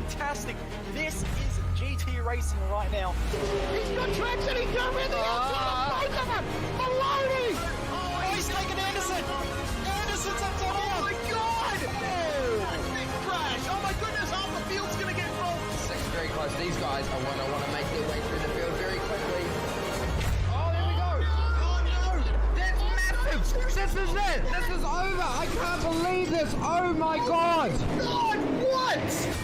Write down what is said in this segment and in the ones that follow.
fantastic. This is GT racing right now. He's got traction, he's got really both of them. Maloney! Oh, he's taken Anderson. Anderson's up top. Oh my God! Oh. Big crash. Oh my goodness, half the field's going to get rolled. It's very close. These guys are want to make their way through the field very quickly. Oh, there we go. Oh no! That's massive! This is it! This is over! I can't believe this! Oh my God! God, what?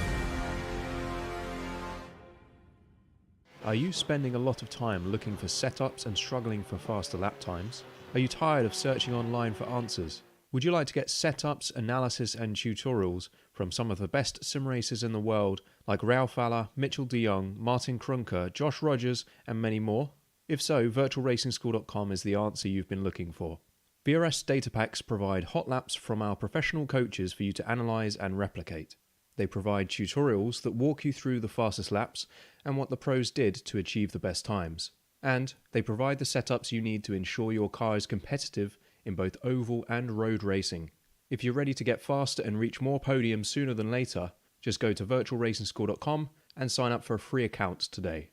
Are you spending a lot of time looking for setups and struggling for faster lap times? Are you tired of searching online for answers? Would you like to get setups, analysis and tutorials from some of the best sim racers in the world like Ralph Alla, Mitchell de Jong, Martin Krunker, Josh Rogers and many more? If so, virtualracingschool.com is the answer you've been looking for. VRS data packs provide hot laps from our professional coaches for you to analyse and replicate. They provide tutorials that walk you through the fastest laps and what the pros did to achieve the best times. And they provide the setups you need to ensure your car is competitive in both oval and road racing. If you're ready to get faster and reach more podiums sooner than later, just go to virtualracingschool.com and sign up for a free account today.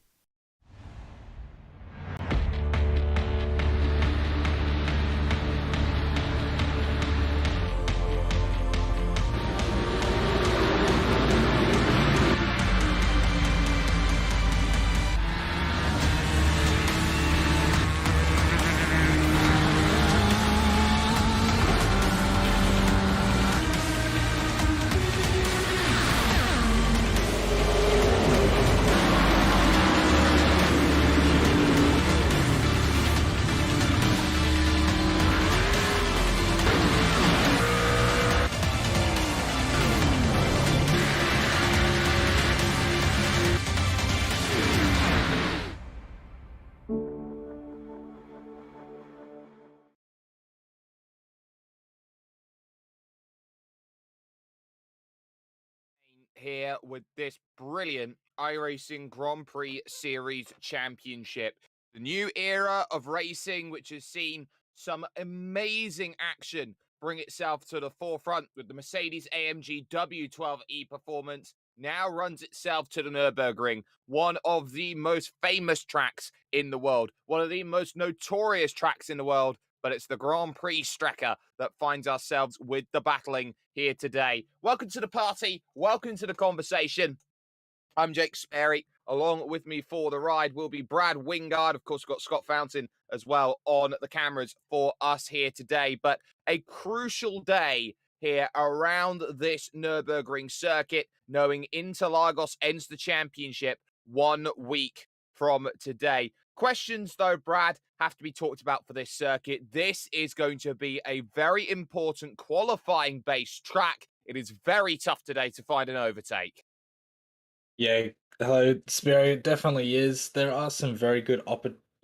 Here with this brilliant iRacing Grand Prix Series Championship. The new era of racing, which has seen some amazing action bring itself to the forefront with the Mercedes AMG W12E performance, now runs itself to the Nurburgring, one of the most famous tracks in the world, one of the most notorious tracks in the world, but it's the Grand Prix Strecker that finds ourselves with the battling here today. Welcome to the party. Welcome to the conversation. I'm Jake Sperry. Along with me for the ride will be Brad Wingard. Of course, we've got Scott Fountain as well on the cameras for us here today. But a crucial day here around this Nurburgring circuit, knowing Interlagos ends the championship 1 week from today. Questions, though, Brad, have to be talked about for this circuit. This is going to be a very important qualifying-based track. It is very tough today to find an overtake. Yeah, hello, Spiro. It definitely is. There are some very good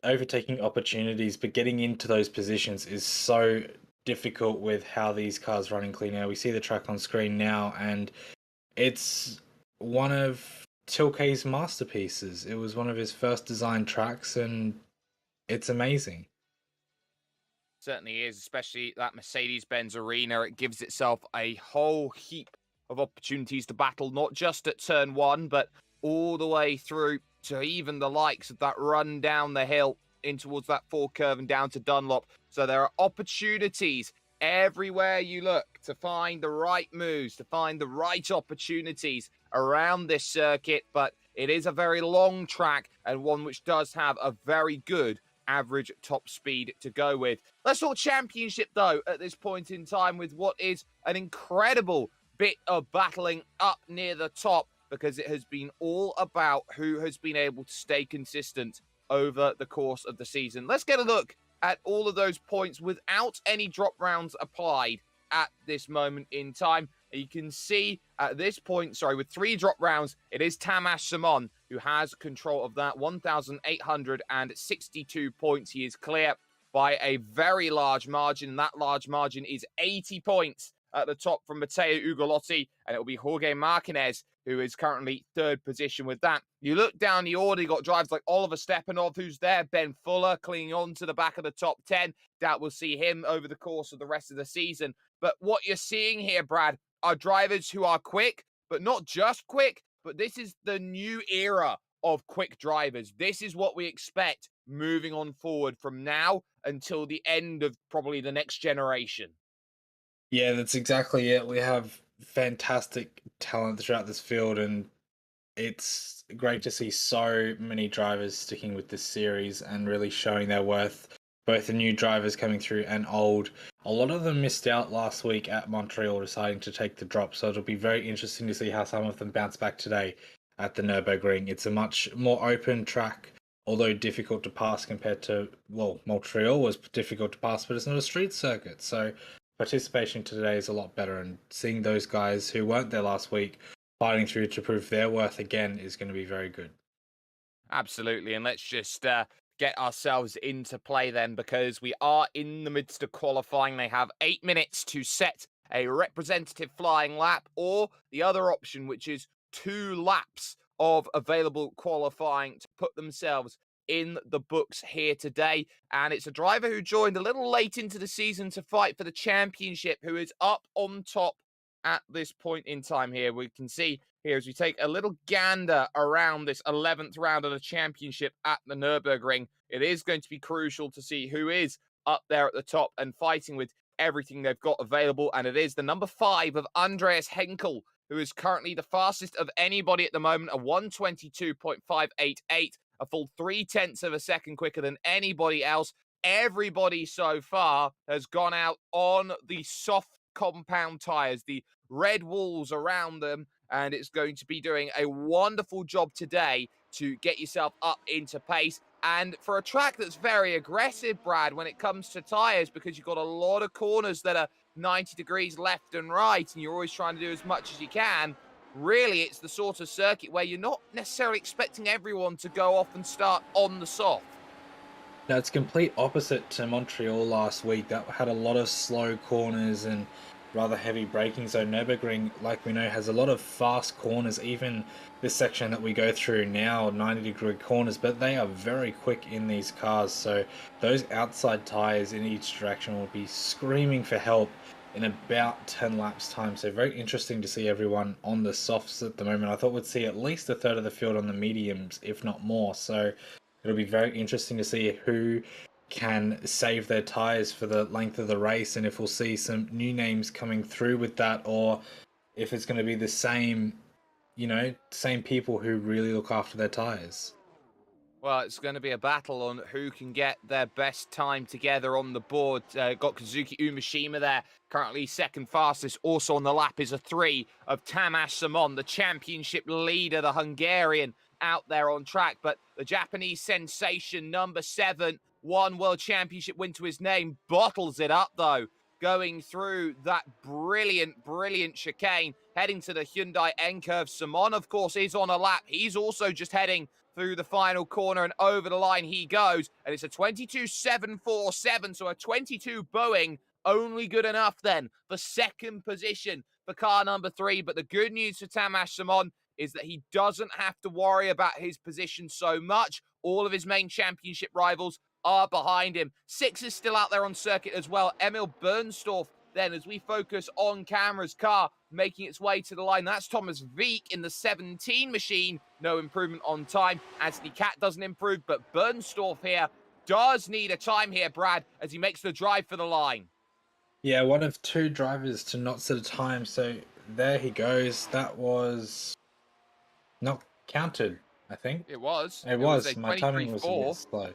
overtaking opportunities, but getting into those positions is so difficult with how these cars run in clean air. We see the track on screen now, and it's one of Tilke's masterpieces. It was one of his first designed tracks, and it's amazing. Certainly is, especially that Mercedes-Benz arena. It gives itself a whole heap of opportunities to battle, not just at turn 1, but all the way through to even the likes of that run down the hill in towards that 4 curve and down to Dunlop. So there are opportunities everywhere you look to find the right moves, to find the right opportunities around this circuit, but it is a very long track and one which does have a very good average top speed to go with. Let's talk championship, though, at this point in time with what is an incredible bit of battling up near the top, because it has been all about who has been able to stay consistent over the course of the season. Let's get a look at all of those points without any drop rounds applied at this moment in time. You can see at this point, with 3 drop rounds, it is Tamas Simon who has control of that. 1,862 points. He is clear by a very large margin. That large margin is 80 points at the top from Matteo Ugolotti, and it will be Jorge Martinez who is currently 3rd position with that. You look down the order, you got drivers like Oliver Stepanov, who's there, Ben Fuller clinging on to the back of the top 10. Doubt we'll see him over the course of the rest of the season. But what you're seeing here, Brad, are drivers who are quick, but not just quick, but this is the new era of quick drivers. This is what we expect moving on forward from now until the end of probably the next generation. Yeah, that's exactly it. We have fantastic talent throughout this field, and it's great to see so many drivers sticking with this series and really showing their worth. Both the new drivers coming through and old. A lot of them missed out last week at Montreal, deciding to take the drop. So it'll be very interesting to see how some of them bounce back today at the Nurburgring. It's a much more open track, although difficult to pass compared to, well, Montreal was difficult to pass, but it's not a street circuit. So participation today is a lot better, and seeing those guys who weren't there last week fighting through to prove their worth again is going to be very good. Absolutely. And let's just get ourselves into play then, because we are in the midst of qualifying. They have 8 minutes to set a representative flying lap, or the other option, which is 2 laps of available qualifying to put themselves in the books here today. And it's a driver who joined a little late into the season to fight for the championship, who is up on top at this point in time here. We can see here as we take a little gander around this 11th round of the championship at the Nurburgring. It is going to be crucial to see who is up there at the top and fighting with everything they've got available. And it is the number 5 of Andreas Henkel, who is currently the fastest of anybody at the moment, a 122.588, a full 0.3 of a second quicker than anybody else. Everybody so far has gone out on the soft compound tires, the red walls around them, and it's going to be doing a wonderful job today to get yourself up into pace. And for a track that's very aggressive, Brad, when it comes to tires, because you've got a lot of corners that are 90 degrees left and right, and you're always trying to do as much as you can, really it's the sort of circuit where you're not necessarily expecting everyone to go off and start on the soft. Now, it's complete opposite to Montreal last week. That had a lot of slow corners and rather heavy braking. So Nürburgring, like we know, has a lot of fast corners. Even this section that we go through now, 90-degree corners, but they are very quick in these cars. So those outside tires in each direction will be screaming for help in about 10 laps time. So very interesting to see everyone on the softs at the moment. I thought we'd see at least a third of the field on the mediums, if not more. So it'll be very interesting to see who can save their tires for the length of the race, and if we'll see some new names coming through with that, or if it's going to be the same, same people who really look after their tires. Well, it's going to be a battle on who can get their best time together on the board. Got Kazuki Umeshima there, currently second fastest. Also on the lap is a 3 of Tamás Simon, the championship leader, the Hungarian, out there on track. But the Japanese sensation, number 7, 1 world championship win to his name, bottles it up though, going through that brilliant chicane, heading to the Hyundai N-Curve. Simon, of course, is on a lap. He's also just heading through the final corner, and over the line he goes, and it's a 22.747, so a 22 Boeing, only good enough then for second position for car number 3. But the good news for Tamás Simon is that he doesn't have to worry about his position so much. All of his main championship rivals are behind him. 6 is still out there on circuit as well. Emil Bernstorff then, as we focus on camera's car making its way to the line. That's Thomas Wieck in the 17 machine. No improvement on time. Anthony Cat doesn't improve, but Bernstorff here does need a time here, Brad, as he makes the drive for the line. Yeah, one of 2 drivers to not set a time, so there he goes. That was not counted, I think. It was. It was. My timing was a bit slow.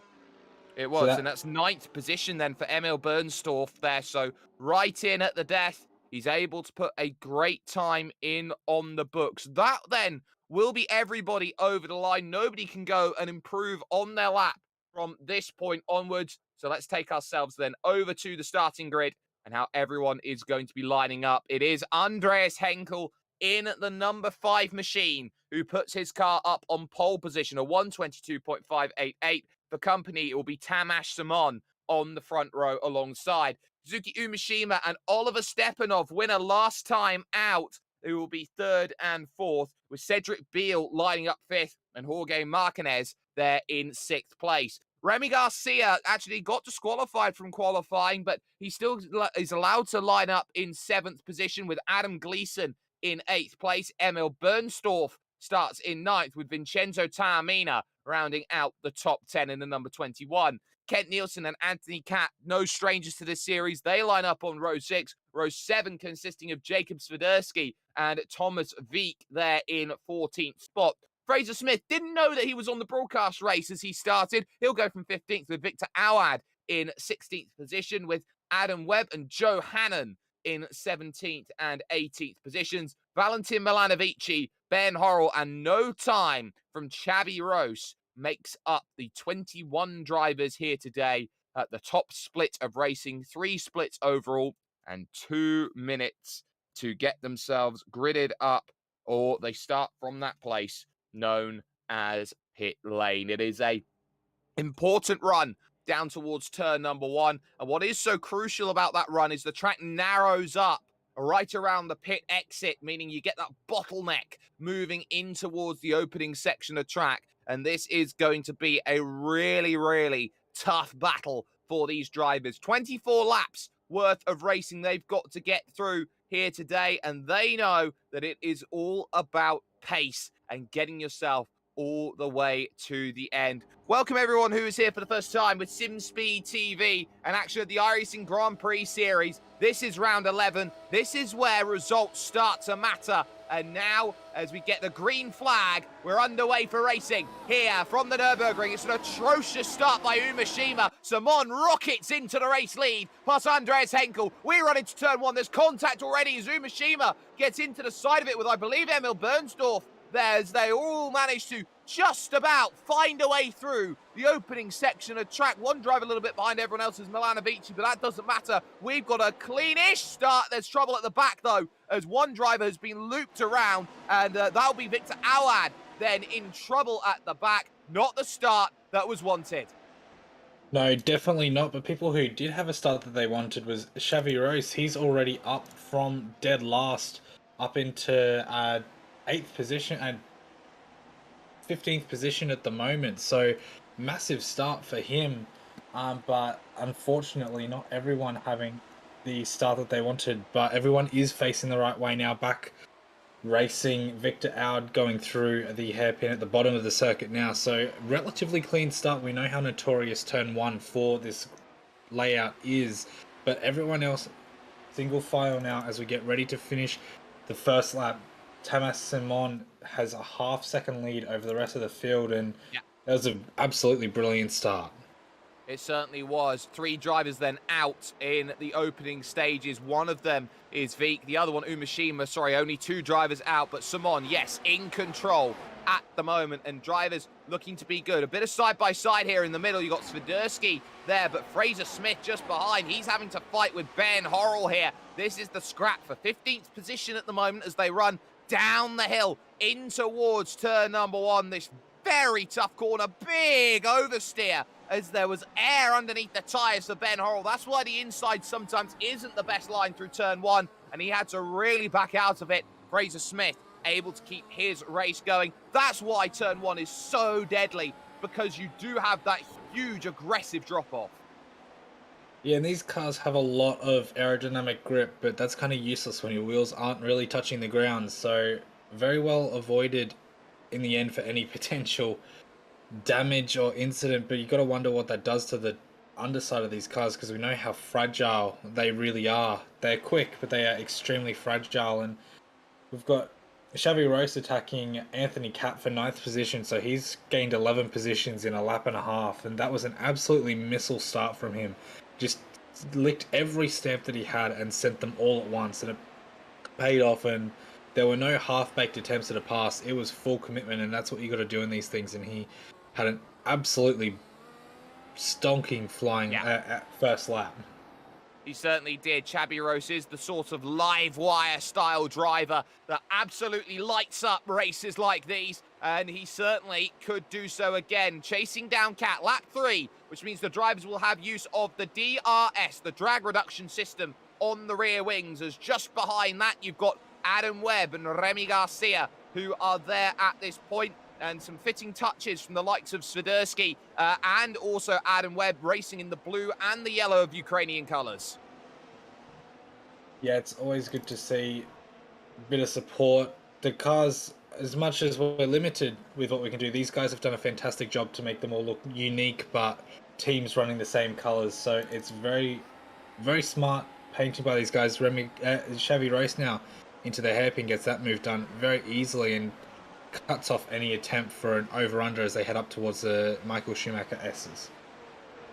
It was, and that's 9th position then for Emil Bernstorff there. So right in at the death, he's able to put a great time in on the books. That then will be everybody over the line. Nobody can go and improve on their lap from this point onwards. So let's take ourselves then over to the starting grid and how everyone is going to be lining up. It is Andreas Henkel in the number 5 machine who puts his car up on pole position, a 122.588. For company, it will be Tamás Simon on the front row alongside Kazuki Umeshima and Oliver Stepanov, winner last time out, who will be 3rd and 4th, with Cedric Beal lining up 5th and Jorge Martinez there in 6th place. Remy Garcia actually got disqualified from qualifying, but he still is allowed to line up in 7th position, with Adam Gleeson in 8th place. Emil Bernstorff starts in 9th, with Vincenzo Taormina rounding out the top 10 in the number 21. Kent Nielsen and Anthony Catt, no strangers to this series. They line up on row 6. Row 7 consisting of Jacob Swiderski and Thomas Wieck there in 14th spot. Fraser Smith didn't know that he was on the broadcast race as he started. He'll go from 15th with Victor Awad in 16th position, with Adam Webb and Joe Hannon in 17th and 18th positions. Valentin Milanovici, Ben Horrell, and no time from Xavi Rose makes up the 21 drivers here today at the top split of racing. 3 splits overall and 2 minutes to get themselves gridded up, or they start from that place known as pit lane. It is a important run down towards turn number 1. And what is so crucial about that run is the track narrows up right around the pit exit, meaning you get that bottleneck moving in towards the opening section of track. And this is going to be a really, really tough battle for these drivers. 24 laps worth of racing they've got to get through here today, and they know that it is all about pace and getting yourself all the way to the end. Welcome everyone who is here for the first time with SimSpeed TV and action at the iRacing Grand Prix Series. This is round 11. This is where results start to matter. And now, as we get the green flag, we're underway for racing here from the Nurburgring. It's an atrocious start by Umeshima. Simon rockets into the race lead, plus Andreas Henkel. We run into turn 1. There's contact already as Umeshima gets into the side of it with, I believe, Emil Bernsdorf. They all manage to just about find a way through the opening section of track. One driver a little bit behind everyone else is Milanovici, but that doesn't matter. We've got a cleanish start. There's trouble at the back, though, as one driver has been looped around, and that'll be Victor Awad then in trouble at the back. Not the start that was wanted. No, definitely not. But people who did have a start that they wanted was Xavi Rose. He's already up from dead last up into 8th position and 15th position at the moment. So massive start for him. But unfortunately, not everyone having the start that they wanted. But everyone is facing the right way now. Back racing, Victor Aud going through the hairpin at the bottom of the circuit now. So relatively clean start. We know how notorious turn 1 for this layout is. But everyone else single file now as we get ready to finish the first lap. Thomas Simon has a half-second lead over the rest of the field, and that was an absolutely brilliant start. It certainly was. 3 drivers then out in the opening stages. One of them is Wieck, the other one Umeshima. Sorry, only 2 drivers out, but Simon, yes, in control at the moment, and drivers looking to be good. A bit of side-by-side here in the middle. You got Swiderski there, but Fraser Smith just behind. He's having to fight with Ben Horrell here. This is the scrap for 15th position at the moment as they run down the hill in towards turn number 1. This very tough corner, big oversteer as there was air underneath the tyres for Ben Horrell. That's why the inside sometimes isn't the best line through turn 1, and he had to really back out of it. Fraser Smith able to keep his race going. That's why turn 1 is so deadly, because you do have that huge aggressive drop-off. Yeah, and these cars have a lot of aerodynamic grip, but that's kind of useless when your wheels aren't really touching the ground. So very well avoided in the end for any potential damage or incident. But you got to wonder what that does to the underside of these cars, because we know how fragile they really are. They're quick, but they are extremely fragile. And we've got Xavi Rose attacking Anthony Catt for 9th position, so he's gained 11 positions in a lap and a half, and that was an absolutely missile start from him. Just licked every stamp that he had and sent them all at once, and it paid off, and there were no half-baked attempts at a pass. It was full commitment, and that's what you got to do in these things, and he had an absolutely stonking flying at first lap. He certainly did. Xavi Rose is the sort of live wire style driver that absolutely lights up races like these, and he certainly could do so again. Chasing down Catt, lap 3, which means the drivers will have use of the DRS, the drag reduction system, on the rear wings, as just behind that you've got Adam Webb and Remy Garcia, who are there at this point, and some fitting touches from the likes of Swiderski and also Adam Webb racing in the blue and the yellow of Ukrainian colours. Yeah, it's always good to see a bit of support. The cars as much as we're limited with what we can do, these guys have done a fantastic job to make them all look unique, but teams running the same colors. So it's very, very smart painting by these guys. Xavi Royce now into the hairpin gets that move done very easily and cuts off any attempt for an over-under as they head up towards the Michael Schumacher S's.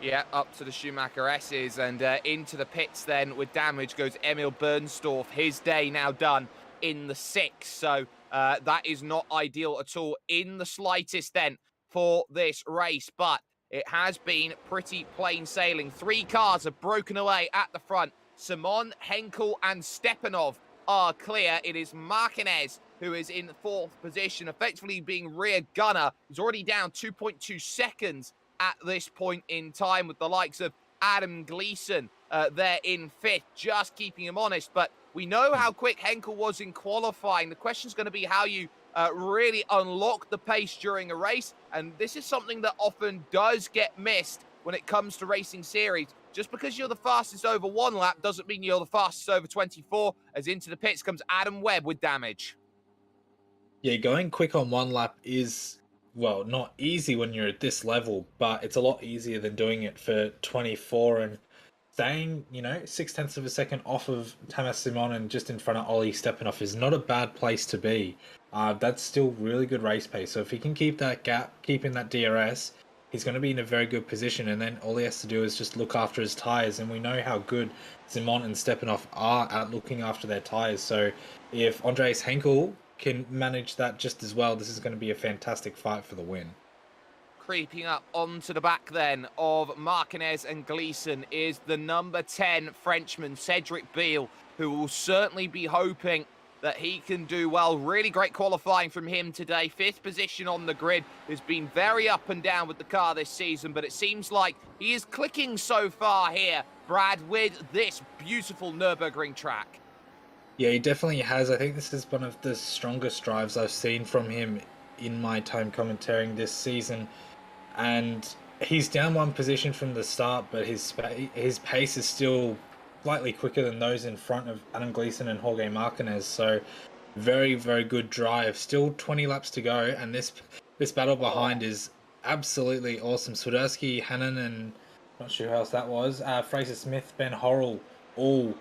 Yeah, up to the Schumacher S's and into the pits then with damage goes Emil Bernstorff. His day now done in the 6th, so that is not ideal at all in the slightest then for this race, but it has been pretty plain sailing. 3 cars have broken away at the front. Simon, Henkel and Stepanov are clear. It is Martinez who is in 4th position, effectively being rear gunner. He's already down 2.2 seconds at this point in time with the likes of Adam Gleeson there in 5th, just keeping him honest. But we know how quick Henkel was in qualifying. The question's going to be how you really unlock the pace during a race. And this is something that often does get missed when it comes to racing series. Just because you're the fastest over 1 lap doesn't mean you're the fastest over 24, as into the pits comes Adam Webb with damage. Yeah, going quick on 1 lap is, well, not easy when you're at this level, but it's a lot easier than doing it for 24 and staying, 0.6 of a second off of Tamas Simon and just in front of Ollie Stepanov is not a bad place to be. That's still really good race pace. So if he can keep that gap, keeping that DRS, he's going to be in a very good position. And then all he has to do is just look after his tyres. And we know how good Simon and Stepanov are at looking after their tyres. So if Andreas Henkel can manage that just as well, this is going to be a fantastic fight for the win. Creeping up onto the back then of Martinez and Gleeson is the number 10 Frenchman, Cedric Beal, who will certainly be hoping that he can do well. Really great qualifying from him today. 5th position on the grid. Has been very up and down with the car this season, but it seems like he is clicking so far here, Brad, with this beautiful Nurburgring track. Yeah, he definitely has. I think this is one of the strongest drives I've seen from him in my time commentating this season. And he's down 1 position from the start, but his pace is still slightly quicker than those in front of Adam Gleeson and Jorge Martinez. So very, very good drive. Still 20 laps to go, and this battle behind is absolutely awesome. Swiderski, Hannon, and not sure who else that was. Fraser Smith, Ben Horrell, all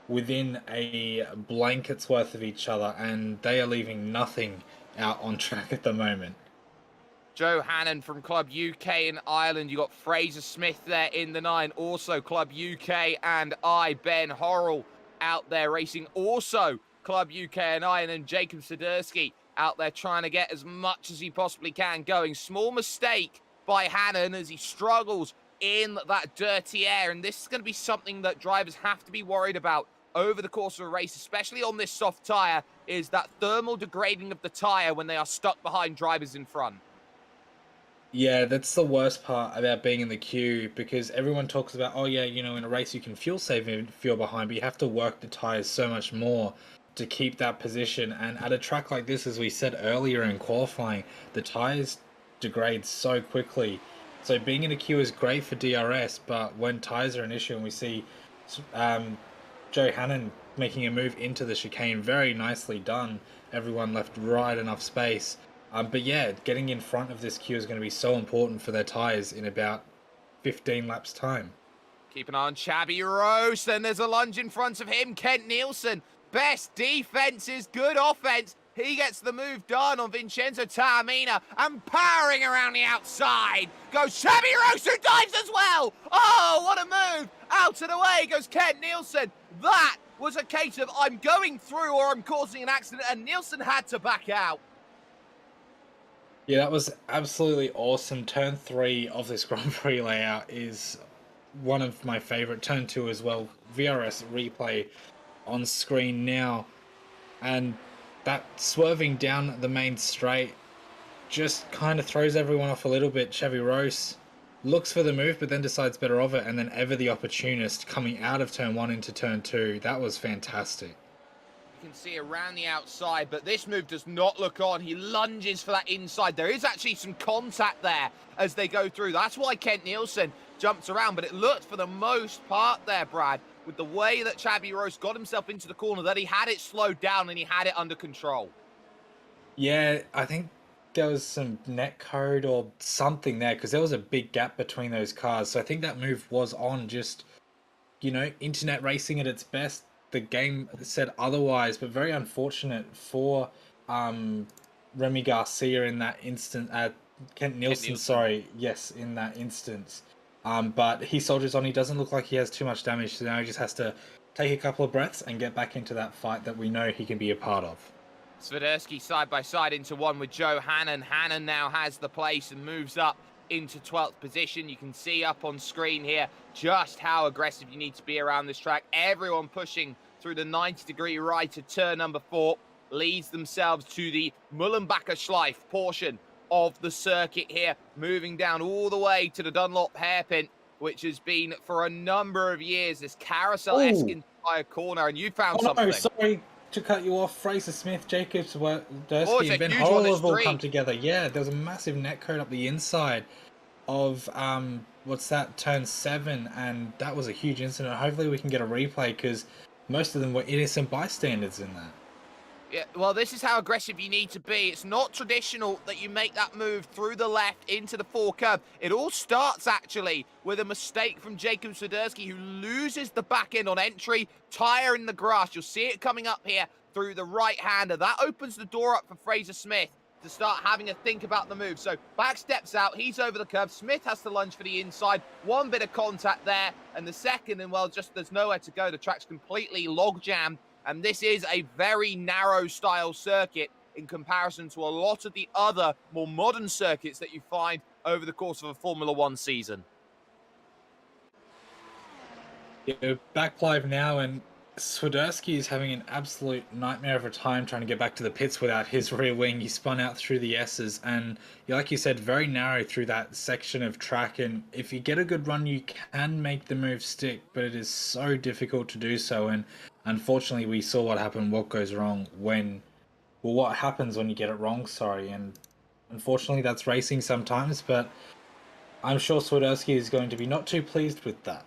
within a blanket's worth of each other, and they are leaving nothing out on track at the moment. Joe Hannon from Club UK in Ireland. You got Fraser Smith there in the 9. Also Club UK and Ben Horrell out there racing. Also Club UK and and then Jacob Swiderski out there trying to get as much as he possibly can going. Small mistake by Hannon as he struggles in that dirty air. And this is going to be something that drivers have to be worried about over the course of a race, especially on this soft tyre, is that thermal degrading of the tyre when they are stuck behind drivers in front. Yeah, that's the worst part about being in the queue, because everyone talks about, oh yeah, in a race you can fuel save and fuel behind, but you have to work the tyres so much more to keep that position. And at a track like this, as we said earlier in qualifying, the tyres degrade so quickly. So being in a queue is great for DRS, but when tyres are an issue, and we see Joe Hannon making a move into the chicane, very nicely done. Everyone left right enough space. But yeah, getting in front of this queue is going to be so important for their tyres in about 15 laps' time. Keep an eye on Xavi Roast, and there's a lunge in front of him. Kent Nielsen, best defense is good offense. He gets the move done on Vincenzo Taormina, and powering around the outside goes Xavi Roast, who dives as well. Oh, what a move. Out and away goes Kent Nielsen. That was a case of I'm going through or I'm causing an accident, and Nielsen had to back out. Yeah, that was absolutely awesome. Turn 3 of this Grand Prix layout is one of my favorite. Turn 2 as well. VRS replay on screen now. And that swerving down the main straight just kind of throws everyone off a little bit. Xavi Rose looks for the move, but then decides better of it. And then Ever the Opportunist coming out of Turn 1 into Turn 2. That was fantastic. Can see around the outside, but this move does not look on. He lunges for that inside. There is actually some contact there as they go through. That's why Kent Nielsen jumps around, but it looked for the most part there, Brad, with the way that Xavi Rose got himself into the corner, that he had it slowed down and he had it under control. Yeah, I think there was some net code or something there because there was a big gap between those cars. So I think that move was on just, internet racing at its best. The game said otherwise, but very unfortunate for um Remy Garcia in that instant. Kent Kent Nielsen, Nielsen. sorry, yes, in that instance. But he soldiers on. He doesn't look like he has too much damage, so now he just has to take a couple of breaths and get back into that fight that we know he can be a part of. Swiderski side by side into one with Joe Hannon. Hannon now has the place and moves up into 12th position. You can see up on screen here just how aggressive you need to be around this track. Everyone pushing through the 90-degree right of turn number 4 leads themselves to the Mullenbacher Schleif portion of the circuit here, moving down all the way to the Dunlop hairpin, which has been for a number of years this carousel-esque Oh, entire corner, and you found oh no, something. sorry to cut you off. Fraser Smith, Jacobs, Oh, Dursky, it's a and Ben huge one. Hole There's have all come 3. together. Yeah, there was a massive net code up the inside of what's that, turn 7, and that was a huge incident. Hopefully we can get a replay because most of them were innocent bystanders in that. Yeah, well, this is how aggressive you need to be. It's not traditional that you make that move through the left into the 4 curve. It all starts, actually, with a mistake from Jacob Swiderski, who loses the back end on entry, tyre in the grass. You'll see it coming up here through the right-hander. That opens the door up for Fraser Smith to start having a think about the move. So back steps out, he's over the curve. Smith has to lunge for the inside. One bit of contact there, and the second, and well, just there's nowhere to go. The track's completely log-jammed. And this is a very narrow style circuit in comparison to a lot of the other more modern circuits that you find over the course of a Formula One season. Yeah, back live now, and Swiderski is having an absolute nightmare of a time trying to get back to the pits without his rear wing. He spun out through the S's, and like you said, very narrow through that section of track. And if you get a good run, you can make the move stick, but it is so difficult to do so. And unfortunately, we saw what happened, what goes wrong what happens when you get it wrong, sorry. And unfortunately, that's racing sometimes, but I'm sure Swiderski is going to be not too pleased with that.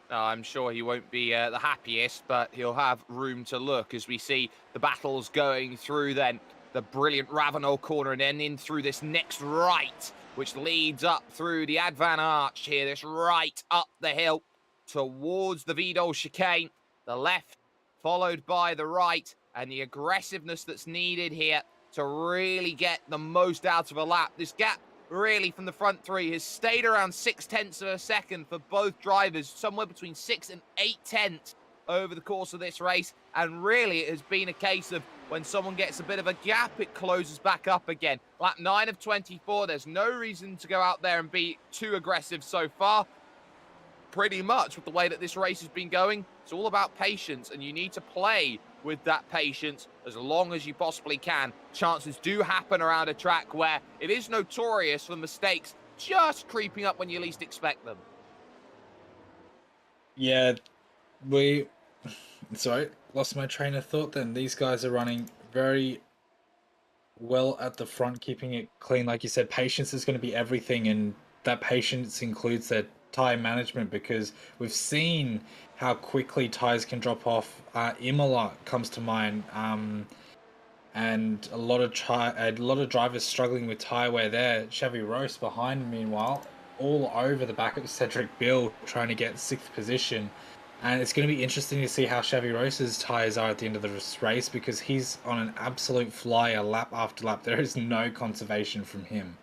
I'm sure he won't be the happiest, but he'll have room to look as we see the battles going through then the brilliant Ravenel corner and then in through this next right, which leads up through the Advan Arch here, this right up the hill towards the Vidal chicane. The left followed by the right, and the aggressiveness that's needed here to really get the most out of a lap. This gap really from the front 3 has stayed around 0.6 of a second for both drivers, somewhere between 6 and 8 over the course of this race. And really it has been a case of when someone gets a bit of a gap, it closes back up again. Lap 9 of 24, there's no reason to go out there and be too aggressive so far. Pretty much with the way that this race has been going, it's all about patience, and you need to play with that patience as long as you possibly can. Chances do happen around a track where it is notorious for mistakes just creeping up when you least expect them. Yeah, sorry, lost my train of thought then. These guys are running very well at the front, keeping it clean. Like you said, patience is going to be everything, and that patience includes their tyre management, because we've seen how quickly tyres can drop off. Imola comes to mind, and a lot of drivers struggling with tyre wear there. Chevy Rose behind, meanwhile, all over the back of Cedric Bill, trying to get 6th position. And it's going to be interesting to see how Chevy Rose's tyres are at the end of this race, because he's on an absolute flyer lap after lap. There is no conservation from him.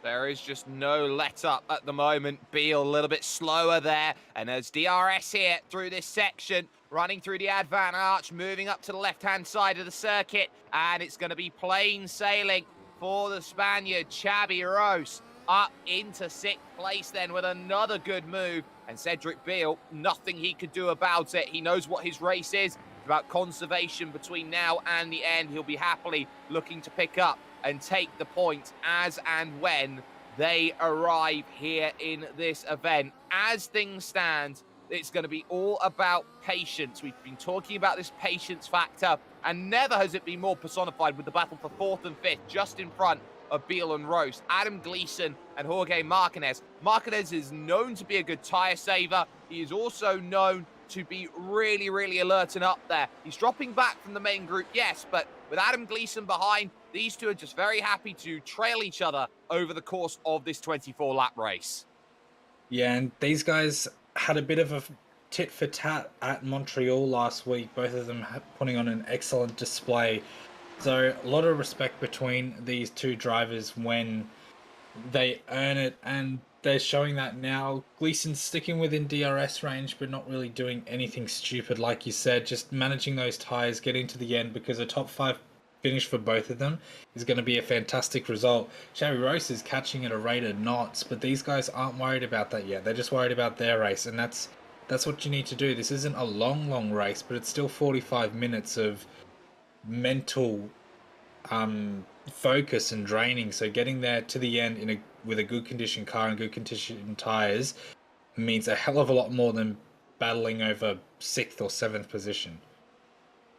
There is just no let-up at the moment. Beal a little bit slower there. And there's DRS here through this section, running through the Advan Arch, moving up to the left-hand side of the circuit. And it's going to be plain sailing for the Spaniard, Xavi Rose, up into 6th place then with another good move. And Cedric Beal, nothing he could do about it. He knows what his race is. It's about conservation between now and the end. He'll be happily looking to pick up and take the points as and when they arrive here in this event. As things stand, it's going to be all about patience. We've been talking about this patience factor, and never has it been more personified with the battle for 4th and 5th, just in front of Beal and Roast, Adam Gleason and Jorge Martinez. Martinez is known to be a good tyre saver. He is also known to be really, really alert and up there. He's dropping back from the main group, yes, but with Adam Gleeson behind. These two are just very happy to trail each other over the course of this 24-lap race. Yeah, and these guys had a bit of a tit for tat at Montreal last week, both of them putting on an excellent display. So a lot of respect between these two drivers when they earn it, and they're showing that now. Gleason's sticking within DRS range, but not really doing anything stupid, like you said, just managing those tyres, getting to the end, because a top 5 finish for both of them is going to be a fantastic result. Xavi Rose is catching at a rate of knots, but these guys aren't worried about that yet. They're just worried about their race, and that's what you need to do. This isn't a long race, but it's still 45 minutes of mental focus and draining. So getting there to the end with a good condition car and good condition tires means a hell of a lot more than battling over 6th or 7th position.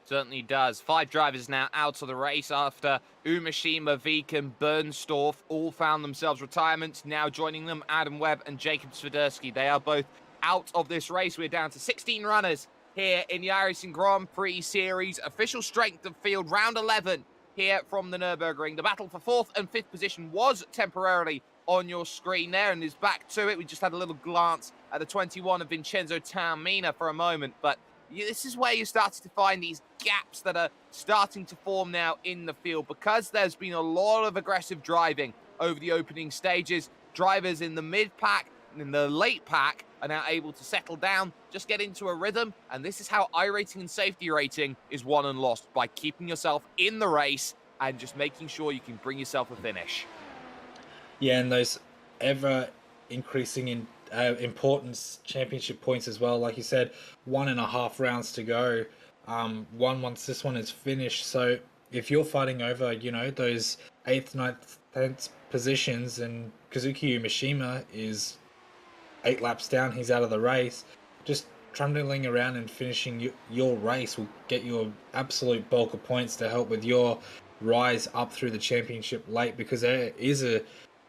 Certainly does. 5 drivers now out of the race after Umashima, Vik and Bernstorff all found themselves retirements. Now joining them, Adam Webb and Jacob Swiderski. They are both out of this race. We're down to 16 runners here in the iRacing Grand Prix Series. Official strength of field, round 11 here from the Nurburgring. The battle for 4th and 5th position was temporarily on your screen there and is back to it. We just had a little glance at the 21 of Vincenzo Taormina for a moment, but this is where you're starting to find these gaps that are starting to form now in the field, because there's been a lot of aggressive driving over the opening stages. Drivers in the mid-pack and in the late pack are now able to settle down, just get into a rhythm, and this is how iRating and safety rating is won and lost, by keeping yourself in the race and just making sure you can bring yourself a finish. Yeah, and those ever increasing in importance championship points as well. Like you said, 1.5 rounds to go. Once this one is finished. So if you're fighting over, those 8th, 9th, 10th positions, and Kazuki Umashima is 8 laps down, he's out of the race. Just trundling around and finishing your race will get you an absolute bulk of points to help with your rise up through the championship late, because there is a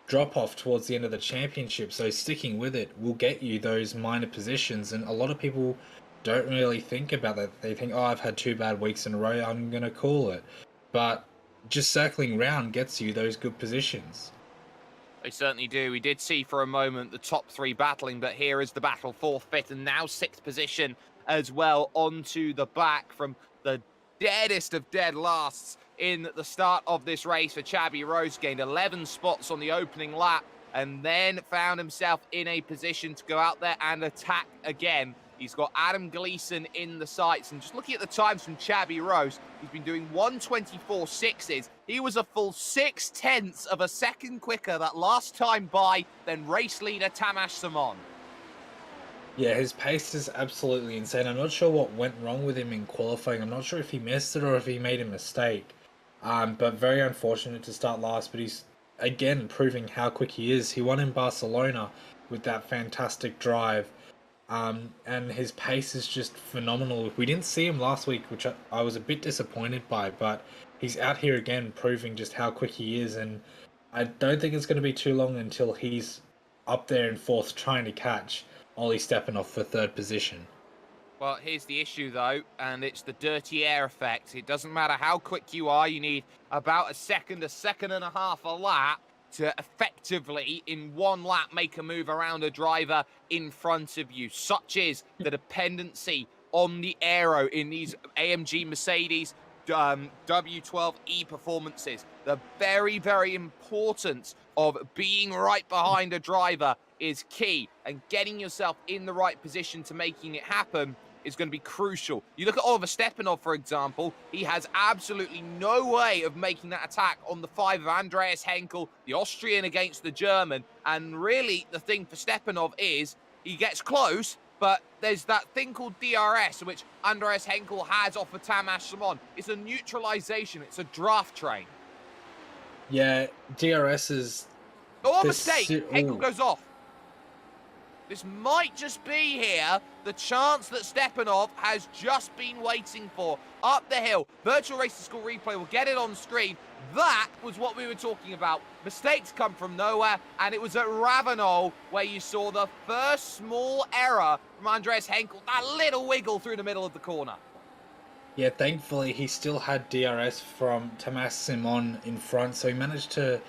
drop off towards the end of the championship, so sticking with it will get you those minor positions. And a lot of people don't really think about that. They think, oh, I've had 2 bad weeks in a row, I'm gonna call it. But just circling round gets you those good positions. They certainly do. We did see for a moment the top 3 battling, but here is the battle 4th, 5th, and now 6th position as well, onto the back from the deadest of dead lasts in the start of this race for Xavi Rose. Gained 11 spots on the opening lap and then found himself in a position to go out there and attack again. He's got Adam Gleeson in the sights, and just looking at the times from Xavi Rose, he's been doing 1:24.6s. He was a full 0.6 of a second quicker that last time by than race leader Tamas Simon. Yeah, his pace is absolutely insane. I'm not sure what went wrong with him in qualifying. I'm not sure if he missed it or if he made a mistake. But very unfortunate to start last, but he's, again, proving how quick he is. He won in Barcelona with that fantastic drive. And his pace is just phenomenal. We didn't see him last week, which I was a bit disappointed by, but he's out here again proving just how quick he is, and I don't think it's going to be too long until he's up there in 4th trying to catch Ollie Stepanov for 3rd position. Well, here's the issue, though, and it's the dirty air effect. It doesn't matter how quick you are, you need about a second and a half a lap to effectively, in 1 lap, make a move around a driver in front of you. Such is the dependency on the aero in these AMG Mercedes W12E performances. The very, very importance of being right behind a driver is key, and getting yourself in the right position to making it happen is going to be crucial. You look at Oliver Stepanov, for example, he has absolutely no way of making that attack on the 5 of Andreas Henkel, the Austrian against the German, and really the thing for Stepanov is he gets close, but there's that thing called DRS, which Andreas Henkel has off of Tamas Simon. It's a neutralization, it's a draft train. Yeah, DRS is... Oh, mistake! Henkel goes off. This might just be here the chance that Stepanov has just been waiting for. Up the hill. Virtual Racing School replay will get it on screen. That was what we were talking about. Mistakes come from nowhere, and it was at Ravenel where you saw the first small error from Andreas Henkel. That little wiggle through the middle of the corner. Yeah, thankfully he still had DRS from Thomas Simon in front, so he managed to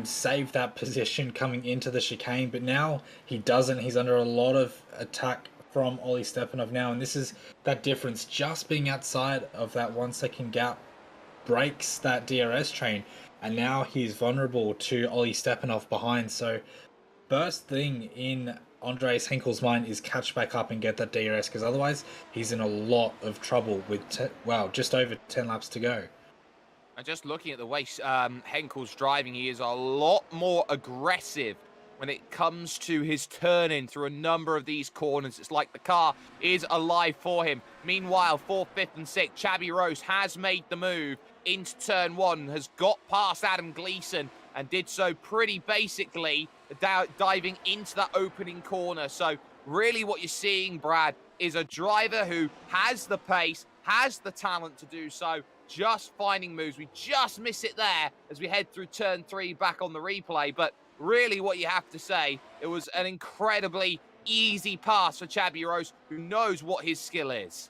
save that position coming into the chicane. But now he doesn't. He's under a lot of attack from Ollie Stepanov now, and this is that difference. Just being outside of that 1 second gap breaks that DRS train, and now he's vulnerable to Ollie Stepanov behind. So first thing in Andreas Henkel's mind is catch back up and get that DRS, because otherwise he's in a lot of trouble with just over 10 laps to go. And just looking at the way Henkel's driving, he is a lot more aggressive when it comes to his turning through a number of these corners. It's like the car is alive for him. Meanwhile, 4th, 5th and 6th, Xabi Rose has made the move into turn 1, has got past Adam Gleeson and did so pretty basically diving into that opening corner. So really what you're seeing, Brad, is a driver who has the pace, has the talent to do so, just finding moves. We just miss it there as we head through turn 3 back on the replay. But really what you have to say, it was an incredibly easy pass for Xabi Rose, who knows what his skill is.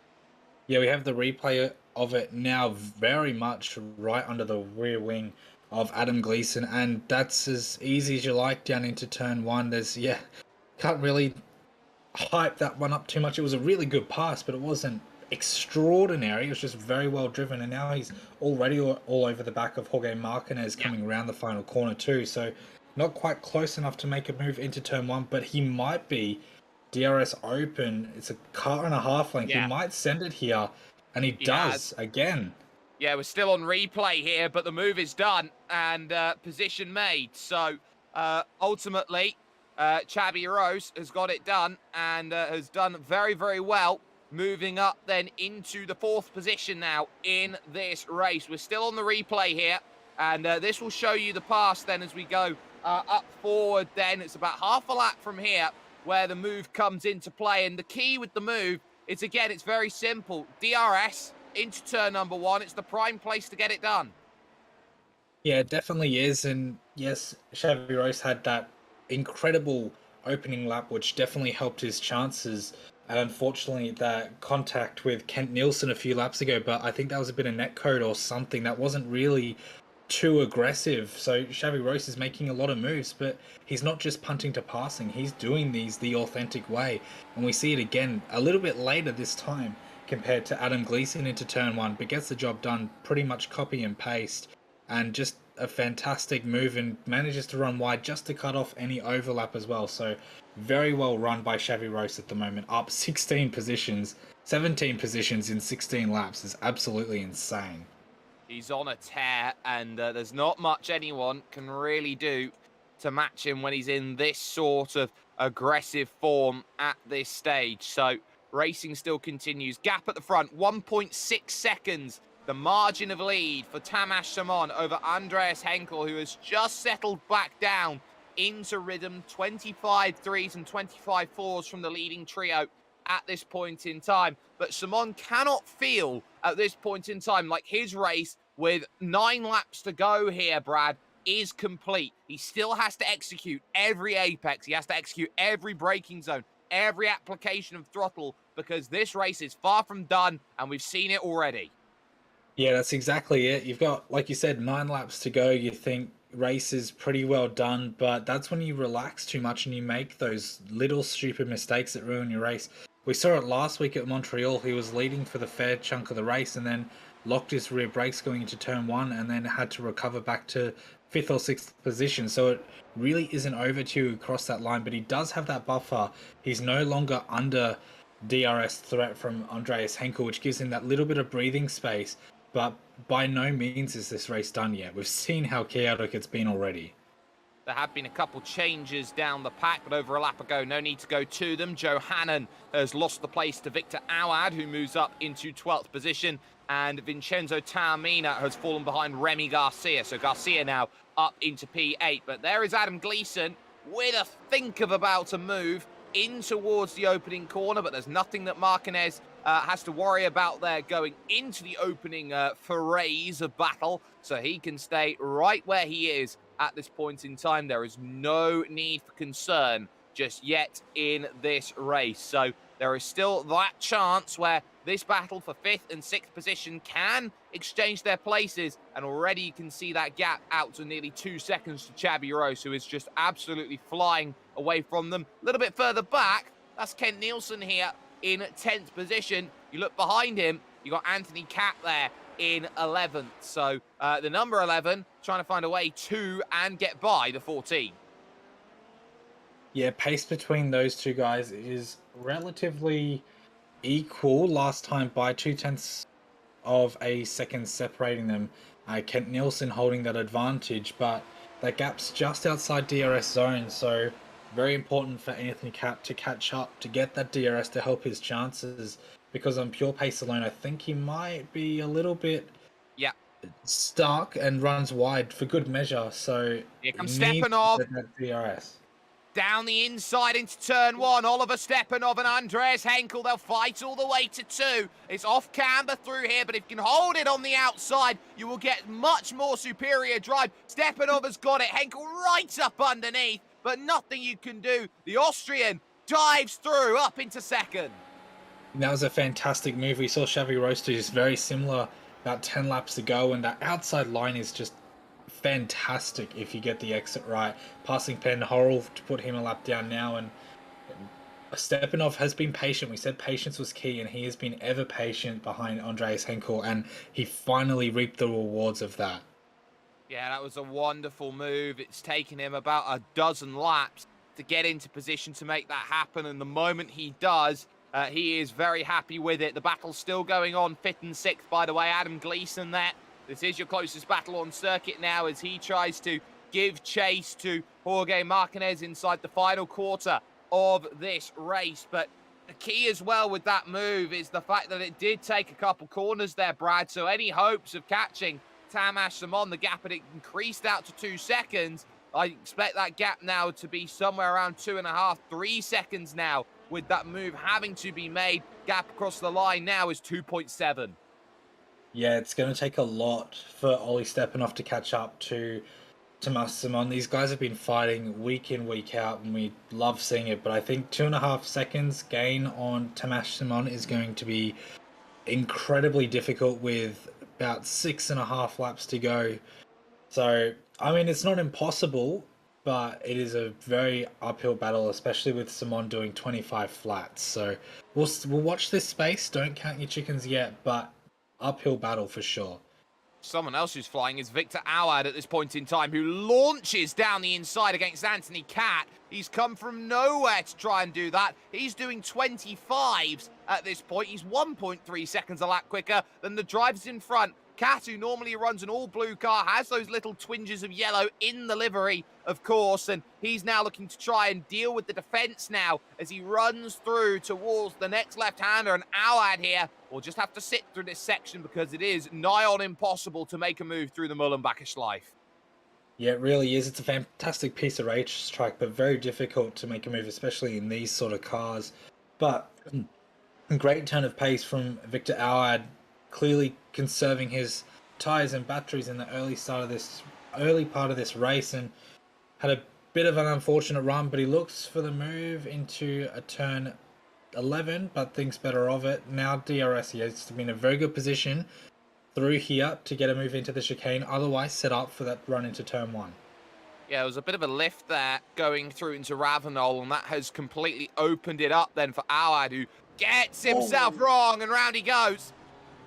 Yeah, we have the replay of it now very much right under the rear wing of Adam Gleeson, and that's as easy as you like down into turn 1. Can't really hype that one up too much. It was a really good pass, but it wasn't extraordinary. It was just very well driven, and now he's already all over the back of Jorge Martinez coming around the final corner too. So not quite close enough to make a move into turn 1, but he might be. DRS open. It's a car and a half length. He might send it here, and he does again. Yeah, we're still on replay here, but the move is done and position made. So ultimately, Xabi Rose has got it done and has done very, very well, moving up then into the 4th position now in this race. We're still on the replay here, and this will show you the pass then as we go up forward then. It's about half a lap from here where the move comes into play, and the key with the move is, again, it's very simple. DRS into turn number 1. It's the prime place to get it done. Yeah, it definitely is. And yes, Xavi Rose had that incredible opening lap, which definitely helped his chances. And unfortunately, that contact with Kent Nielsen a few laps ago, but I think that was a bit of netcode or something. That wasn't really too aggressive. So Xavi Rose is making a lot of moves, but he's not just punting to passing. He's doing these the authentic way. And we see it again a little bit later this time compared to Adam Gleeson into turn 1, but gets the job done pretty much copy and paste, and just a fantastic move, and manages to run wide just to cut off any overlap as well. So very well run by Xavi Rose at the moment, up 17 positions in 16 laps is absolutely insane. He's on a tear, and there's not much anyone can really do to match him when he's in this sort of aggressive form at this stage. So racing still continues. Gap at the front, 1.6 seconds. The margin of lead for Tamas Simon over Andreas Henkel, who has just settled back down into rhythm. 25 threes and 25 fours from the leading trio at this point in time. But Simon cannot feel at this point in time like his race with 9 laps to go here, Brad, is complete. He still has to execute every apex. He has to execute every braking zone, every application of throttle, because this race is far from done, and we've seen it already. Yeah, that's exactly it. You've got, like you said, 9 laps to go. You think race is pretty well done, but that's when you relax too much and you make those little stupid mistakes that ruin your race. We saw it last week at Montreal. He was leading for the fair chunk of the race and then locked his rear brakes going into turn 1 and then had to recover back to 5th or 6th position. So it really isn't over till you cross that line, but he does have that buffer. He's no longer under DRS threat from Andreas Henkel, which gives him that little bit of breathing space. But by no means is this race done yet. We've seen how chaotic it's been already. There have been a couple changes down the pack, but over a lap ago, no need to go to them. Joe Hannon has lost the place to Victor Awad, who moves up into 12th position, and Vincenzo Taormina has fallen behind Remy Garcia. So Garcia now up into P8. But there is Adam Gleeson with a think of about to move in towards the opening corner, but there's nothing that Martinez has to worry about there going into the opening forays of battle, so he can stay right where he is at this point in time. There is no need for concern just yet in this race. So there is still that chance where this battle for 5th and 6th position can exchange their places, and already you can see that gap out to nearly 2 seconds to Chabby Rose, who is just absolutely flying away from them. A little bit further back, that's Kent Nielsen here in 10th position. You look behind him, you got Anthony Catt there in 11th. So the number 11 trying to find a way to and get by the 14. Yeah, pace between those two guys is relatively equal last time by 0.2 of a second separating them. Kent Nielsen holding that advantage, but that gap's just outside DRS zone, so very important for Anthony Catt to catch up, to get that DRS to help his chances, because on pure pace alone, I think he might be a little bit stuck and runs wide for good measure, so here comes he needs to Stepanov. get that DRS. Down the inside into turn 1, Oliver Stepanov and Andreas Henkel, they'll fight all the way to 2. It's off camber through here, but if you can hold it on the outside, you will get much more superior drive. Stepanov has got it, Henkel right up underneath, but nothing you can do. The Austrian dives through up into 2nd. That was a fantastic move. We saw Xavi Roaster just very similar about 10 laps to go, and that outside line is just fantastic if you get the exit right. Passing Penhorrell to put him a lap down now, and Stepanov has been patient. We said patience was key, and he has been ever patient behind Andreas Henkel, and he finally reaped the rewards of that. Yeah, that was a wonderful move. It's taken him about a dozen laps to get into position to make that happen, and the moment he does, he is very happy with it. The battle's still going on, 5th and 6th, by the way. Adam Gleeson there. This is your closest battle on circuit now as he tries to give chase to Jorge Martinez inside the final quarter of this race. But the key as well with that move is the fact that it did take a couple corners there, Brad. So any hopes of catching Tamas Simon, the gap had increased out to 2 seconds. I expect that gap now to be somewhere around 2.5, 3 seconds now with that move having to be made. Gap across the line now is 2.7. Yeah, it's going to take a lot for Ollie Stepanov to catch up to Tamas Simon. These guys have been fighting week in, week out, and we love seeing it. But I think 2.5 seconds gain on Tamas Simon is going to be incredibly difficult with about 6.5 laps to go. So, I mean, it's not impossible, but it is a very uphill battle, especially with Simon doing 25 flats. So we'll watch this space. Don't count your chickens yet, but uphill battle for sure. Someone else who's flying is Victor Awad at this point in time, who launches down the inside against Anthony Catt. He's come from nowhere to try and do that. He's doing 25s at this point. He's 1.3 seconds a lap quicker than the drivers in front. Catt, who normally runs an all-blue car, has those little twinges of yellow in the livery, of course, and he's now looking to try and deal with the defense now as he runs through towards the next left-hander, and Awad here will just have to sit through this section because it is nigh on impossible to make a move through the Mullenbacher Schleife. Yeah, it really is. It's a fantastic piece of racetrack, but very difficult to make a move, especially in these sort of cars. But a great turn of pace from Victor Awad, clearly conserving his tires and batteries in the early part of this race, and had a bit of an unfortunate run, but he looks for the move into a turn 11, but thinks better of it. Now DRS, he has to be in a very good position through here to get a move into the chicane, otherwise set up for that run into turn 1. Yeah, there was a bit of a lift there going through into Ravenel, and that has completely opened it up then for Awad, who gets himself wrong, and round he goes.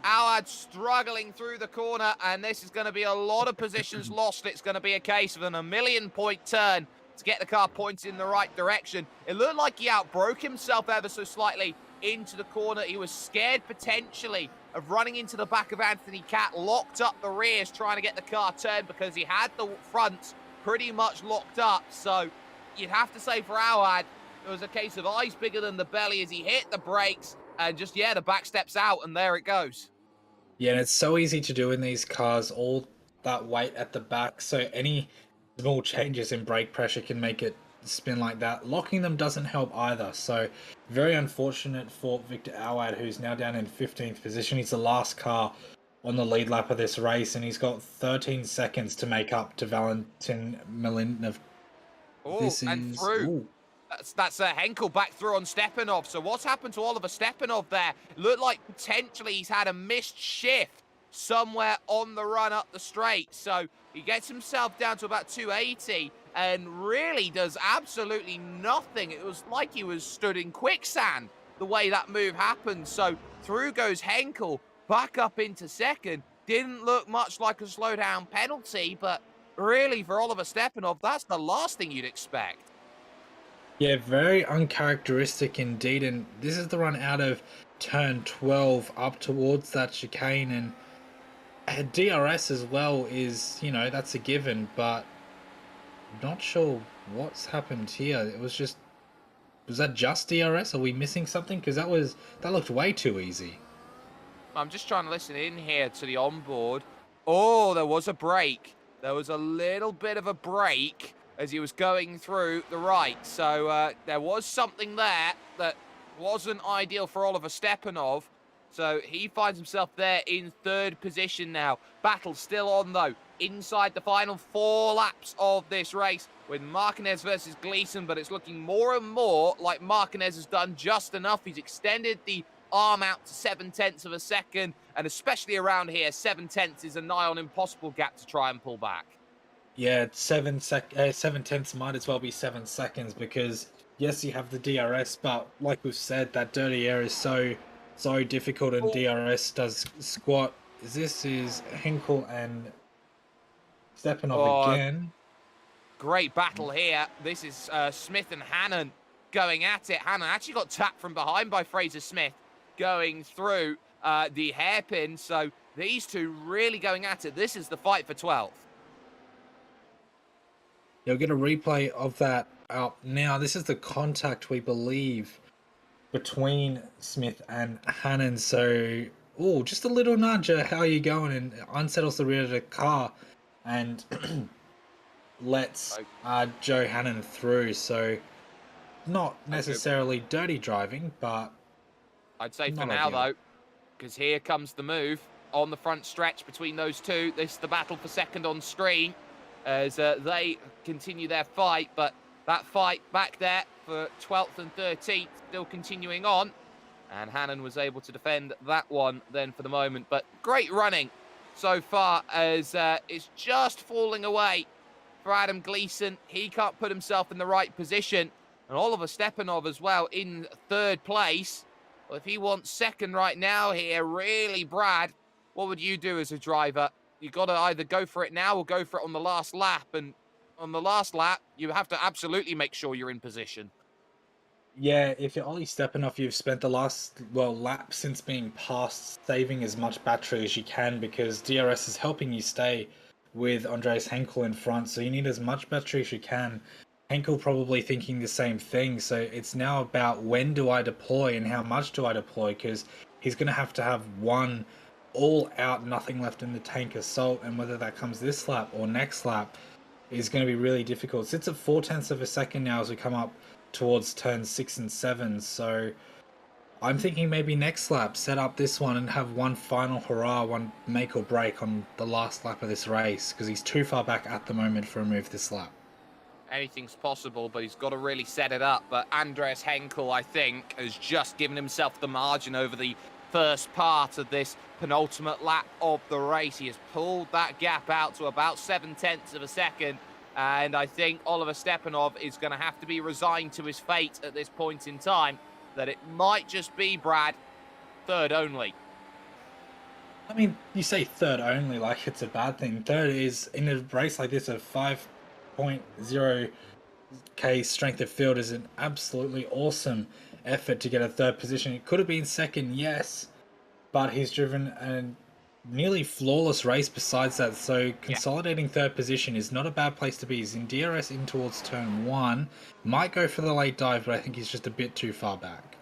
Awad struggling through the corner, and this is going to be a lot of positions lost. It's going to be a case of a million-point turn to get the car pointed in the right direction. It looked like he outbroke himself ever so slightly into the corner. He was scared potentially of running into the back of Anthony Catt, locked up the rears trying to get the car turned because he had the fronts pretty much locked up. So you'd have to say for Awad, it was a case of eyes bigger than the belly as he hit the brakes and just, the back steps out, and there it goes. Yeah, and it's so easy to do in these cars, all that weight at the back, so any small changes in brake pressure can make it spin like that. Locking them doesn't help either, so very unfortunate for Victor Awad, who's now down in 15th position. He's the last car on the lead lap of this race, and he's got 13 seconds to make up to Valentin Milinov. Oh, and through. That's Henkel back through on Stepanov. So what's happened to Oliver Stepanov there? Looked like potentially he's had a missed shift somewhere on the run up the straight. So he gets himself down to about 280 and really does absolutely nothing. It was like he was stood in quicksand the way that move happened. So through goes Henkel, back up into second. Didn't look much like a slowdown penalty, but really for Oliver Stepanov, that's the last thing you'd expect. Yeah, very uncharacteristic indeed. And this is the run out of turn 12 up towards that chicane. And DRS as well is, that's a given, but not sure what's happened here. Was that just DRS? Are we missing something? Because that looked way too easy. I'm just trying to listen in here to the onboard. Oh, there was a break. There was a little bit of a break as he was going through the right. So there was something there that wasn't ideal for Oliver Stepanov. So he finds himself there in third position now. Battle still on, though, inside the final 4 laps of this race with Martinez versus Gleason, but it's looking more and more like Martinez has done just enough. He's extended the arm out to 0.7 of a second, and especially around here, 0.7 is a nigh on impossible gap to try and pull back. Yeah, 7/10 might as well be 7 seconds because yes, you have the DRS, but like we've said, that dirty air is so difficult, and DRS does squat. This is Henkel and Stepanov again. Great battle here. This is Smith and Hannon going at it. Hannon actually got tapped from behind by Fraser Smith going through the hairpin. So these two really going at it. This is the fight for 12th. You'll get a replay of that out now. This is the contact, we believe, between Smith and Hannon. So, just a little nudge. How are you going? And unsettles the rear of the car and lets Joe Hannon through. So, not necessarily dirty driving, but I'd say for now, though, because here comes the move on the front stretch between those two. This is the battle for second on screen as they continue their fight, but that fight back there for 12th and 13th still continuing on, and Hannon was able to defend that one then for the moment. But great running so far as it's just falling away for Adam Gleason. He can't put himself in the right position, and Oliver Stepanov as well in third place. Well, if he wants second right now here, really, Brad, what would you do as a driver? You've got to either go for it now or go for it on the last lap. And on the last lap, you have to absolutely make sure you're in position. Yeah, if you're Ollie Stepanov, you've spent the last, lap since being passed saving as much battery as you can because DRS is helping you stay with Andreas Henkel in front. So you need as much battery as you can. Henkel probably thinking the same thing. So it's now about when do I deploy and how much do I deploy, because he's going to have one all out, nothing left in the tank assault, and whether that comes this lap or next lap is going to be really difficult. Sits at 0.4 of a second now as we come up towards turns 6 and 7. So I'm thinking maybe next lap set up this one and have one final hurrah, one make or break on the last lap of this race, because he's too far back at the moment for a move this lap. Anything's possible, but he's got to really set it up. But Andreas Henkel, I think, has just given himself the margin over the first part of this penultimate lap of the race. He has pulled that gap out to about 0.7 of a second, and I think Oliver Stepanov is going to have to be resigned to his fate at this point in time, that it might just be, Brad, third only. I mean, you say third only like it's a bad thing. Third is, in a race like this, a 5.0k strength of field is an absolutely awesome effort to get a third position. It could have been second, yes, but he's driven a nearly flawless race besides that. So consolidating third position is not a bad place to be. He's in DRS in towards turn 1. Might go for the late dive, but I think he's just a bit too far back.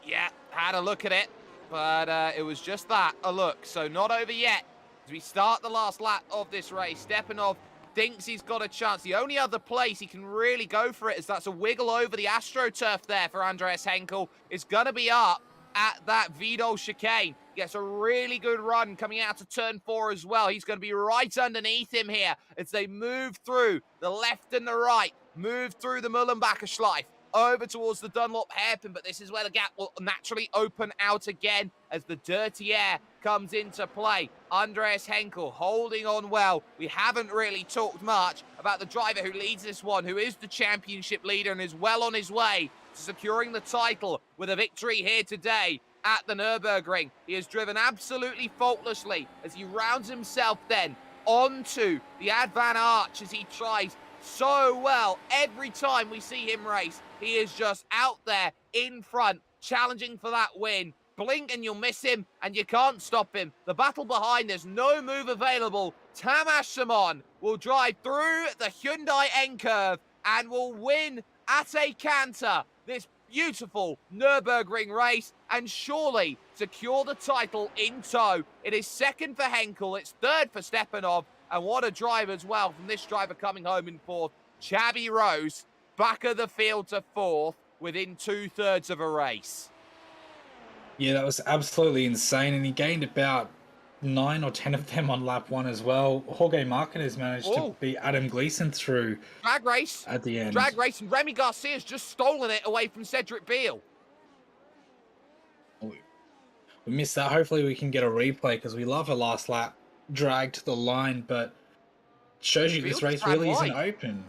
Yeah, had a look at it, but it was just that, a look. So not over yet. As we start the last lap of this race, Stepanov thinks he's got a chance. The only other place he can really go for it is that's a wiggle over the AstroTurf there for Andreas Henkel. It's going to be up at that Vidal chicane. Gets a really good run coming out to turn 4 as well. He's going to be right underneath him here as they move through the left and the right, move through the Mullenbacher Schleif, over towards the Dunlop hairpin, but this is where the gap will naturally open out again as the dirty air comes into play. Andreas Henkel holding on well. We haven't really talked much about the driver who leads this one, who is the championship leader and is well on his way to securing the title with a victory here today at the Nurburgring. He has driven absolutely faultlessly as he rounds himself then onto the Advan Arch as he tries so well every time we see him race. He is just out there in front, challenging for that win. Blink and you'll miss him, and you can't stop him. The battle behind, there's no move available. Tamas Simon will drive through the Hyundai N-curve and will win at a canter this beautiful Nürburgring race and surely secure the title in tow. It is second for Henkel, it's third for Stepanov, and what a drive as well from this driver coming home in fourth. Xabi Rose, back of the field to fourth within 2/3 of a race. Yeah, that was absolutely insane, and he gained about 9 or 10 of them on lap 1 as well. Jorge Martinez managed to beat Adam Gleason through drag race at the end. Drag race, and Remy Garcia's just stolen it away from Cedric Beal. We missed that. Hopefully we can get a replay because we love a last lap drag to the line, but shows you this race really isn't open.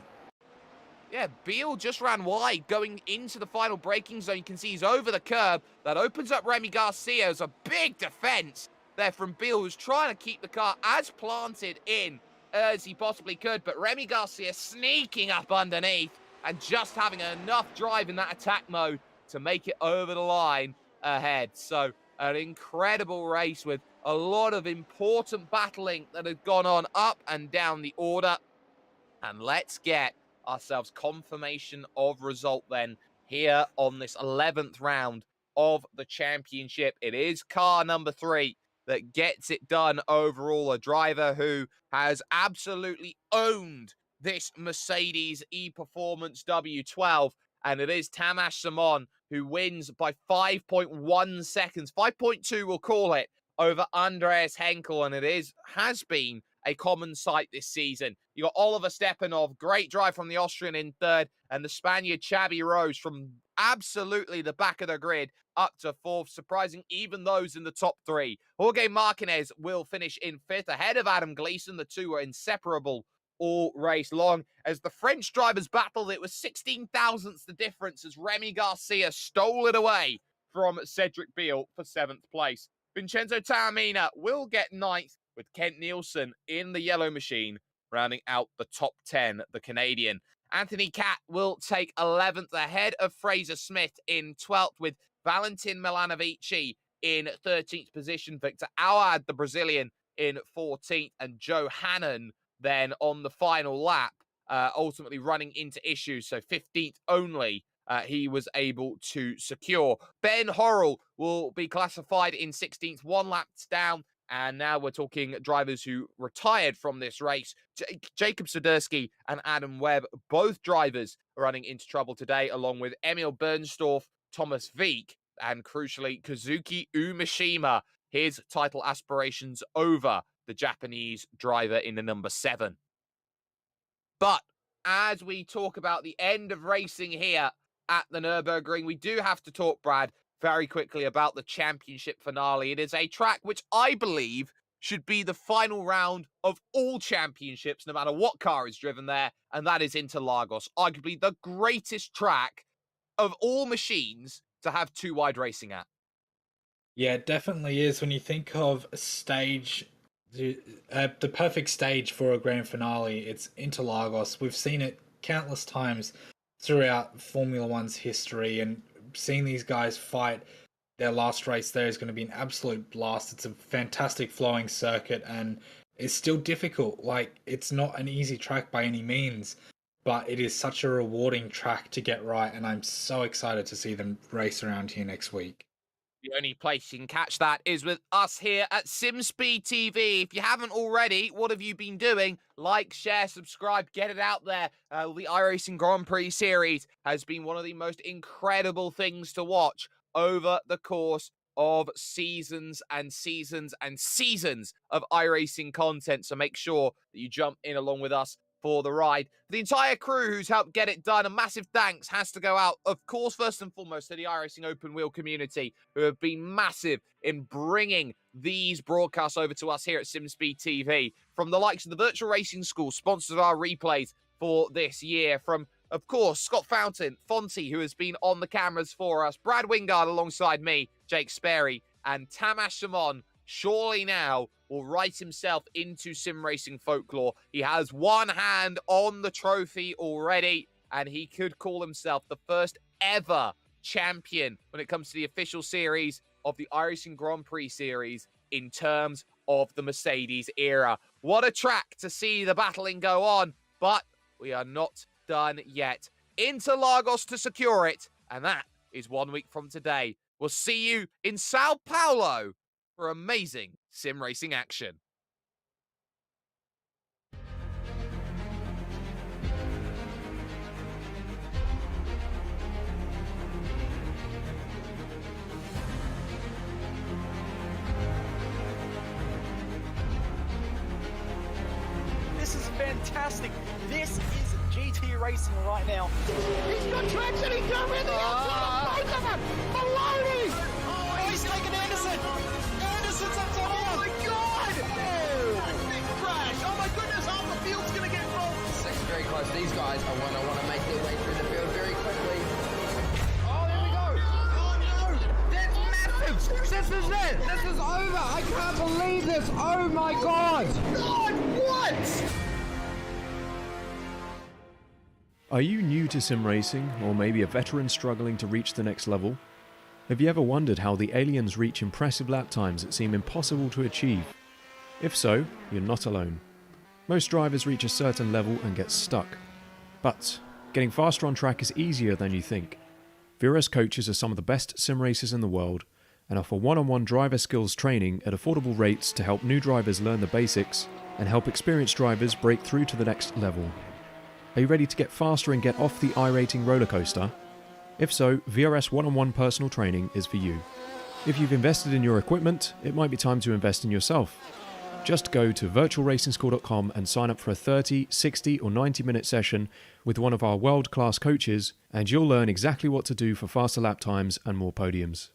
Yeah, Beal just ran wide going into the final braking zone. You can see he's over the curb. That opens up Remy Garcia as a big defense there from Beal, who's trying to keep the car as planted in as he possibly could. But Remy Garcia sneaking up underneath and just having enough drive in that attack mode to make it over the line ahead. So an incredible race with a lot of important battling that had gone on up and down the order. And let's get ourselves confirmation of result then here on this 11th round of the championship. It is car number 3 that gets it done overall, a driver who has absolutely owned this Mercedes e-Performance W12, and it is Tamas Simon who wins by 5.1 seconds, 5.2 we'll call it, over Andreas Henkel, and it has been a common sight this season. You got Oliver Stepanov, great drive from the Austrian in third, and the Spaniard Xabi Rose from absolutely the back of the grid up to fourth, surprising even those in the top 3. Jorge Martinez will finish in fifth ahead of Adam Gleason. The two were inseparable all race long. As the French drivers battled, it was 16 thousandths the difference as Remy Garcia stole it away from Cedric Beal for 7th place. Vincenzo Taormina will get 9th, with Kent Nielsen in the yellow machine, rounding out the top 10, the Canadian. Anthony Catt will take 11th ahead of Fraser Smith in 12th, with Valentin Milanovici in 13th position, Victor Awad, the Brazilian, in 14th, and Joe Hannon then on the final lap, ultimately running into issues, so 15th only. He was able to secure. Ben Horrell will be classified in 16th, 1 lap down. And now we're talking drivers who retired from this race. Jacob Soderski and Adam Webb, both drivers are running into trouble today, along with Emil Bernstorff, Thomas Wieck, and crucially, Kazuki Umeshima. His title aspirations over the Japanese driver in the number 7. But as we talk about the end of racing here at the Nürburgring, we do have to talk, Brad, very quickly about the championship finale. It is a track which I believe should be the final round of all championships, no matter what car is driven there, and that is Interlagos, arguably the greatest track of all machines to have 2-wide racing at. Yeah, it definitely is. When you think of a stage, the perfect stage for a grand finale, it's Interlagos. We've seen it countless times throughout Formula One's history, and seeing these guys fight their last race there is going to be an absolute blast. It's a fantastic flowing circuit, and it's still difficult. Like, it's not an easy track by any means, but it is such a rewarding track to get right, and I'm so excited to see them race around here next week. The only place you can catch that is with us here at SimSpeed TV. If you haven't already, what have you been doing? Like, share, subscribe, get it out there. The iRacing Grand Prix Series has been one of the most incredible things to watch over the course of seasons and seasons and seasons of iRacing content. So make sure that you jump in along with us for the ride. The entire crew who's helped get it done, a massive thanks has to go out, of course, first and foremost, to the iRacing Open Wheel community, who have been massive in bringing these broadcasts over to us here at SimSpeed TV. From the likes of the Virtual Racing School, sponsors our replays for this year. From, of course, Scott Fountain, Fonty, who has been on the cameras for us, Brad Wingard alongside me, Jake Sperry, and Tamas Shimon, surely now will write himself into sim racing folklore. He has one hand on the trophy already, and he could call himself the first ever champion when it comes to the official series of the iRacing Grand Prix Series in terms of the Mercedes era. What a track to see the battling go on, but we are not done yet. Interlagos to secure it, and that is 1 week from today. We'll see you in Sao Paulo for amazing sim racing action. This is fantastic. This is GT racing right now. He's got traction. He's got everything outside of both of them. Maloney. Oh, he's taking Anderson. Anderson's up top. Oh my God! Oh, big crash! Oh my goodness! Half the field's gonna get rolled. Six very close. These guys I want to make their way through the field very quickly. Oh, there we go. Oh no, that's massive. This is it. This is over. I can't believe this. Oh my God. God, what? Are you new to sim racing, or maybe a veteran struggling to reach the next level? Have you ever wondered how the aliens reach impressive lap times that seem impossible to achieve? If so, you're not alone. Most drivers reach a certain level and get stuck. But getting faster on track is easier than you think. VRS coaches are some of the best sim racers in the world and offer one-on-one driver skills training at affordable rates to help new drivers learn the basics and help experienced drivers break through to the next level. Are you ready to get faster and get off the iRating roller coaster? If so, VRS one-on-one personal training is for you. If you've invested in your equipment, it might be time to invest in yourself. Just go to virtualracingschool.com and sign up for a 30, 60 or 90-minute session with one of our world-class coaches, and you'll learn exactly what to do for faster lap times and more podiums.